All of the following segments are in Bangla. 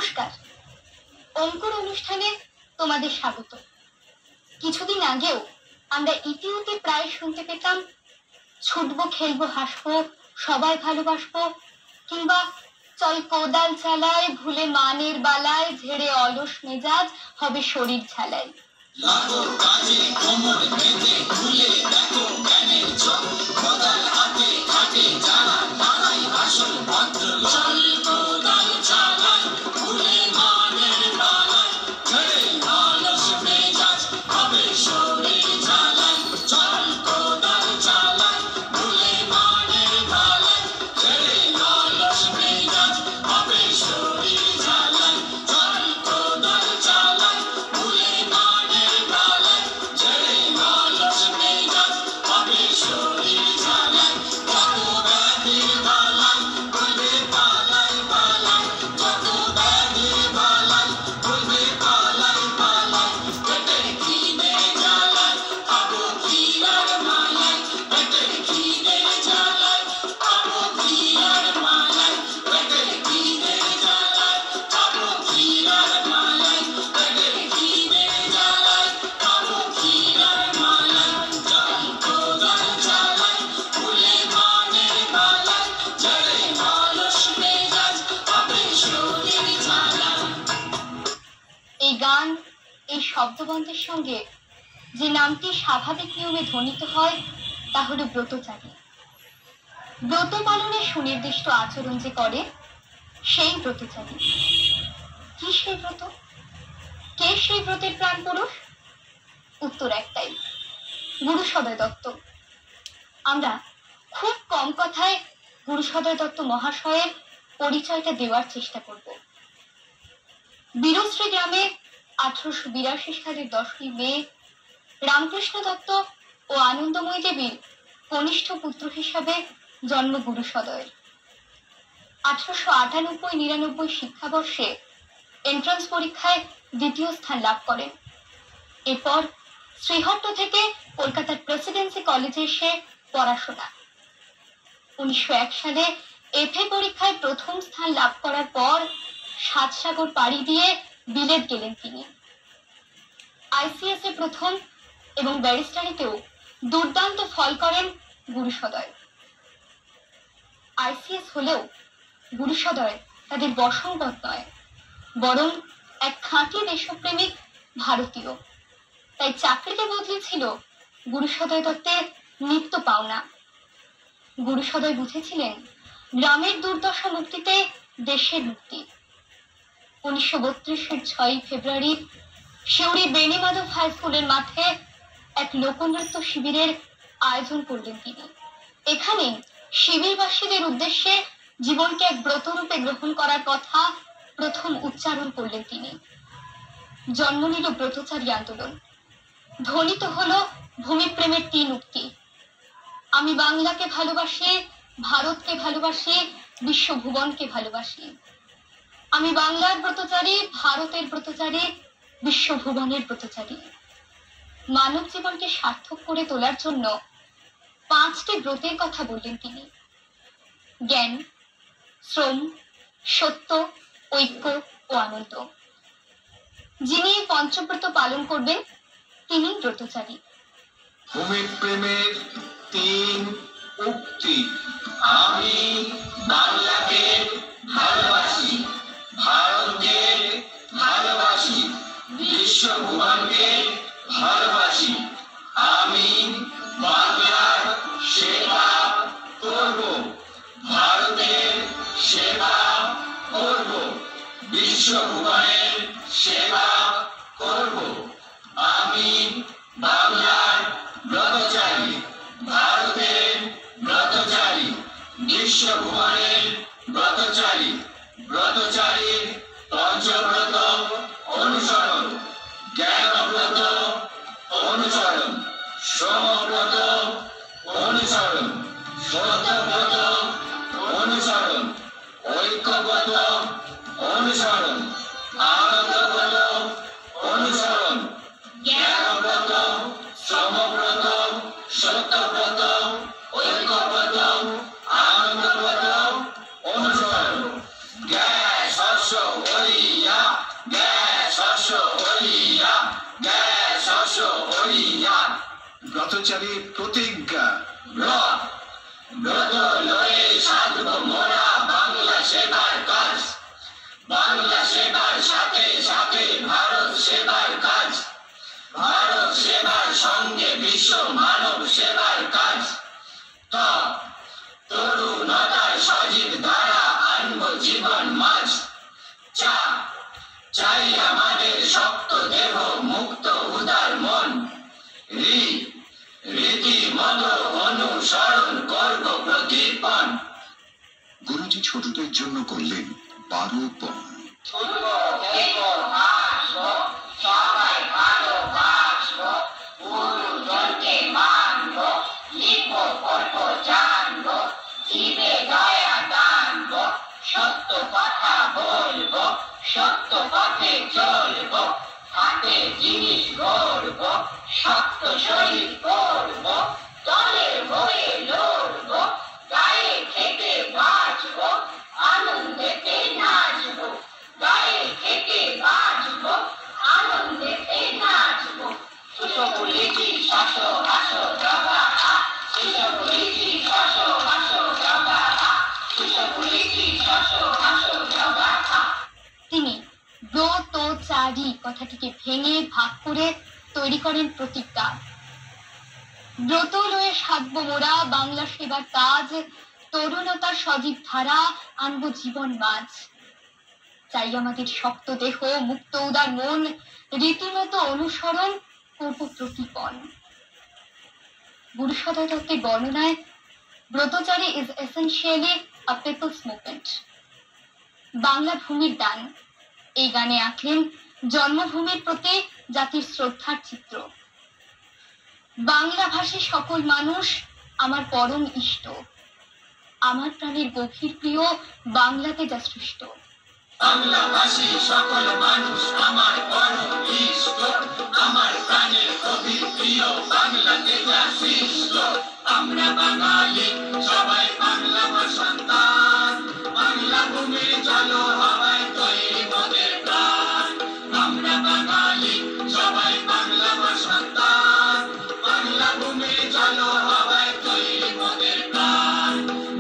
নমস্কার, অঙ্কুর অনুষ্ঠানে তোমাদের স্বাগত। কিছুদিন আগেও আমরা ইতিউতি প্রায় শুনতে পেতাম ছুটবো, খেলবো, হাসবো, সবাই ভালোবাসবো, কিংবা চল কোদাল চালায়, ভুলে মানের বালায়, ঝেড়ে অলস মেজাজ, হবে শরীর ঝালাই। লাগো কাজে কোমর বেঁধে, ভুলে দেখো জ্ঞানের চোখ, কোদাল হাতে ঘাটে যারা তারাই আসল ভদ্রলোক। চল কোদাল চালায়, ভুলে মানের বালায়, ঝেড়ে অলস মেজাজ, হবে শরীর ঝালাই। চল কোদাল চালায়, ভুলে মানের বালায়, ঝেড়ে অলস মেজাজ, হবে শরীর ঝালাই। চল কোদাল চালায়, ভুলে মানের বালায়, ঝেড়ে অলস মেজাজ, হবে শরীর ঝালাই। কত ব্যাধির বালাই, বলবে পালাই পালাই, কত ব্যাধির বালাই, বলবে পালাই পালাই। পেটের খিদে জ্বালায়, খাবো ক্ষীরার মালাই, পেটের খিদে জ্বালায়, খাবো ক্ষীরার মালাই, পেটের খিদে জ্বালায়, খাবো ক্ষীরার মালাই, পেটের খিদে জ্বালায়, খাবো ক্ষীরার মালাই। চল কোদাল চালায়, ভুলে মানের বালায়, ঝেড়ে অলস মেজাজ, হবে শরীর ঝালাই। এই গান, এই শব্দবন্ধের সঙ্গে যে নামটি স্বাভাবিক নিয়মে ধ্বনিত হয় তা হলো ব্রতচারী। ব্রত পালনের সুনির্দিষ্ট আচরণ যে করে সেই ব্রতচারী। কি সেই ব্রত? কে সেই ব্রতের প্রাণ পুরুষ? উত্তর একটাই, গুরু সদয় দত্ত। আমরা খুব কম কথায় গুরু সদয় দত্ত মহাশয়ের পরিচয়টা দেওয়ার চেষ্টা করব। বীরশ্রী গ্রামে 1882 সালের 10ই মে রামকৃষ্ণ দত্ত ও আনন্দময়ী দেবীর কনিষ্ঠ পুত্র হিসাবে জন্ম গুরু সদয়ের। 1898-99 শিক্ষাবর্ষে এন্ট্রান্স পরীক্ষায় দ্বিতীয় স্থান লাভ করেন। এরপর শ্রীহট্ট থেকে কলকাতার প্রেসিডেন্সি কলেজে এসে পড়াশোনা। 1901 সালে এফএ পরীক্ষায় প্রথম স্থান লাভ করার পর 7 সাগর পাড়ি দিয়ে বিলেত গেলেন তিনি। আইসিএস এ প্রথম এবং ব্যারিস্টারিতেও দুর্দান্ত ফল করেন গুরু সদয়। আইসিএস হলেও গুরু সদয় তাদের বশংবদ নয়, বরং এক খাঁটি দেশপ্রেমিক ভারতীয়। তাই চাকরিতে বদলি ছিল গুরু সদয় দত্তের নিত্য পাওনা। গুরু সদয় বুঝেছিলেন গ্রামের দুর্দশা মুক্তিতে দেশের মুক্তি। 1932-এর 6ই ফেব্রুয়ারি সিউড়ি বেণীমাধব হাই স্কুলের মাঠে এক লোকনৃত্য শিবিরের আয়োজন করলেন তিনি। এখানে শিবিরবাসীদের উদ্দেশ্যে জীবনকে এক ব্রতরূপে গ্রহণ করার কথা প্রথম উচ্চারণ করলেন তিনি। জন্ম নিল ব্রতচারী আন্দোলন। ধ্বনিত হলো ভূমিপ্রেমের 3 উক্তি: আমি বাংলাকে ভালোবাসি, ভারতকে ভালোবাসি, বিশ্বভুবনকে ভালোবাসি। আমি বাংলার ব্রতচারী, ভারতের ব্রতচারী, বিশ্বভুবনের ব্রতচারী। মানব জীবনকে সার্থক করে তোলার জন্য 5টি ব্রতের কথা বললেন তিনি: জ্ঞান, শ্রম, সত্য, ঐক্য ও আনন্দ। যিনি পঞ্চব্রত পালন করবেন তিনি ব্রতচারী। ভূমিপ্রেমের 3 উক্তি: আমি বাংলাকে ভালোবাসি, ভারতকে ভালোবাসি, বিশ্বভুবনকে ভালোবাসি। আমি বাংলার সেবা করব, ভারতের সেবা করব, বিশ্বভুবনের সেবা করব। আমি বাংলার ব্রতচারী, ভারতের ব্রতচারী, বিশ্বভুবনের ব্রতচারী। ব্রতচারীর পঞ্চব্রত অনুসরণ: জ্ঞানব্রত অনুসরণ, শ্রমব্রত অনুসরণ, সত্যব্রত অনুসরণ, ঐক্যব্রত অনুসরণ, আনন্দব্রত অনুসরণ, জ্ঞানব্রত, শ্রমব্রত, সত্যব্রত, ঐক্যব্রত, আনন্দব্রত অনুসরণ। জ্ঞান শস্য হরি পথচারী প্রতিজ্ঞা ব্রত লয়ে সাধব মোরা বাংলা সেবার কাজ, বাংলা সেবার সাথে সাথে ভারত সেবার কাজ, ভারত সেবার সঙ্গে বিশ্ব মানব সেবার কাজ। তরুণতার সজীব ধারা আনব জীবন মাঝ, চাই আমাদের শক্ত দেহ মুক্ত উদার মন, রীতিমতো অনুসরণ করব প্রতিপন। গুরুজি ছোটদের জন্য করলেন 12 পণ। সবাই ভালোবাসবো, গুরুজনকে মানবো, লিখবো পড়বো জানবো, জীবে দয়া দানবো, সত্য কথা বলবো, সত্য পথে চলবো, হাতে জিনিস গড়বো, শক্ত শরীর করবো, দলের হয়ে লড়বো, গায়ে খেতে বাঁচবো, আনন্দেতে নাচবো, গায়ে খেতে বাঁচবো, আনন্দেতে নাচবো। সুসবুলিজি শাসো হাসো জগা, সুসবুলিজি শাসো হাসো জগা, সুসবুলিজি শাসো হাসো জগা। তিনি ব্রতচারী কথাটিকে ভেঙে ভাগ করে তৈরি করেন প্রতিজ্ঞা। ব্রত লয়ে সাধব মোরা বাংলা সেবার কাজ, তরুণতার সজীব ধারা আনব জীবন মাঝ। চাই আমাদের শক্ত দেহ মুক্ত উদার মন, রীতিমতো অনুসরণ করব প্রতিপন। গুরু সদয় দত্তের বর্ণনায় Bratachari is essentially a people's movement. Bangla ভূমির দান এই গানে আঁকলেন জন্মভূমির প্রতি জাতির শ্রদ্ধার চিত্র। বাংলাভাষী সকল মানুষ আমার পরম ইষ্ট, আমার প্রাণের গভীর প্রিয় বাংলাতে যা সৃষ্ট। বাংলাভাষী সকল মানুষ আমার পরম ইষ্ট, আমার প্রাণের গভীর প্রিয় বাংলাতে যা সৃষ্ট। আমরা বাঙালি সবাই বাংলা সন্তান, বাংলা ভূমির জল হওয়ায় তৈরি মোদের প্রাণ। আমরা বাঙালি সবাই বাংলা সন্তান, বাংলা ভূমির জল হওয়ায় তৈরি মোদের প্রাণ।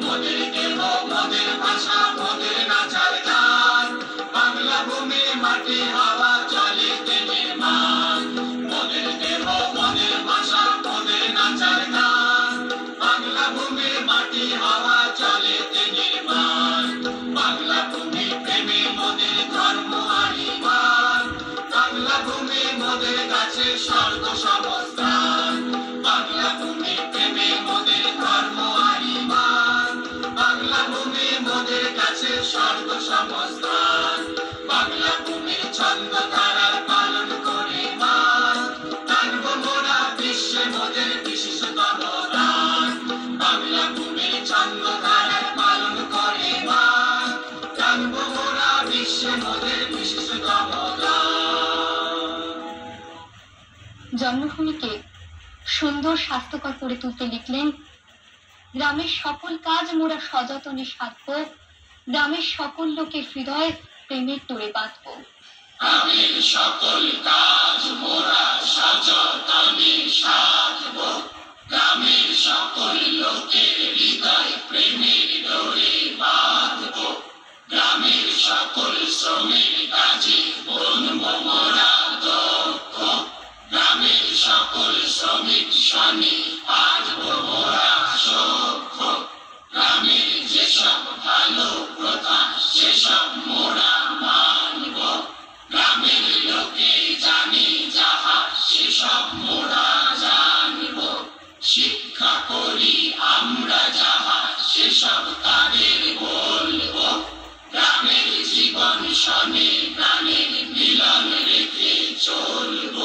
মোদের দেহ মোদের ভাষা মোদের নাচার গান, বাংলা ভূমি মাটি হাওয়া চলিতে নির্মাণ। মোদের দেহ মোদের ভাষা মোদের নাচার গান, বাংলা ভূমি মাটি হাওয়া চলিতে নির্মাণ। বাংলা ভূমি প্রেমে মোদের ধর্ম আনিবান, বাংলা ভূমি মোদের কাছে স্বর্গ সমস্থান। বাংলা ভূমি প্রেমে মোদের ধর্ম আনিবান, বাংলা ভূমি মোদের কাছে স্বর্গ সমস্থান। বাংলা ভূমির ছন্দ ধারার পালন করি মান, টানব মোরা বিশ্বে মোদের বিশেষতম দান। বাংলা ভূমির ছন্দ ধারার পালন করি মান, টানব মোরা বিশ্বে মোদের বিশেষতম দান। জন্মভূমিকে সুন্দর স্বাস্থ্যকর করে তুলতে লিখলেন, গ্রামের সকল কাজ মোরা সযতনে সাধব, গ্রামের সকল লোকের হৃদয় প্রেমের তোড়ে বাঁধব। গ্রামের সকল কাজ মোরা সযতনে সাধব, গ্রামের সকল লোকের হৃদয় প্রেমের ডোরে বাঁধব। গ্রামের সকল শ্রমের কাজে বনব মোরা দক্ষ, গ্রামের সকল শ্রমিক সনে আজব মোরা সক্ষ। গ্রামের যেসব ভালো প্রথা সেসব মোরা মানব, গ্রামের লোকে জানে যাহা সেসব মোরা জানব। শিক্ষা করি আমরা যাহা সেসব তাদের বলব, গ্রামের জীবন শনে প্রাণের মিলন রেখে চলব।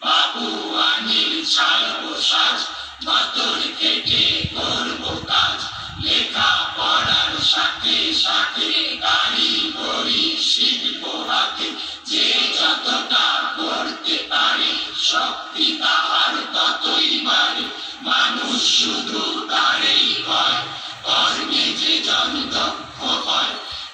বাবু আনিল ছাড়ব সাজ, বাতর কেটে করব কাজ, লেখা পড়ার সাথে সাথে গাড়ি ঘড়ি শিখব হাতে। যে যতটা করতে পারে শক্তি তাহার ততই বাড়ে, মানুষ শুধু তারই হয় কর্মে যে জন দক্ষ হয়।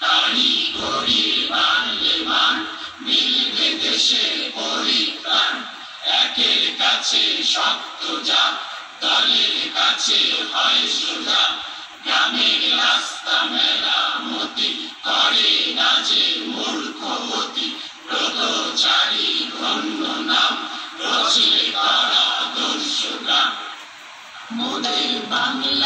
গাড়ি ঘড়ির বাড়লে মান, মিলবে দেশের পরিত্রাণ। একের কাছে কাছে শক্ত যা, দলের কাছে হয় সোজা, গ্রামের রাস্তা মেরামতি করে না যে মূর্খবতী, ব্রতচারী ধন্য নাম রচিলে করা দর্শকা। মোদের বাংলা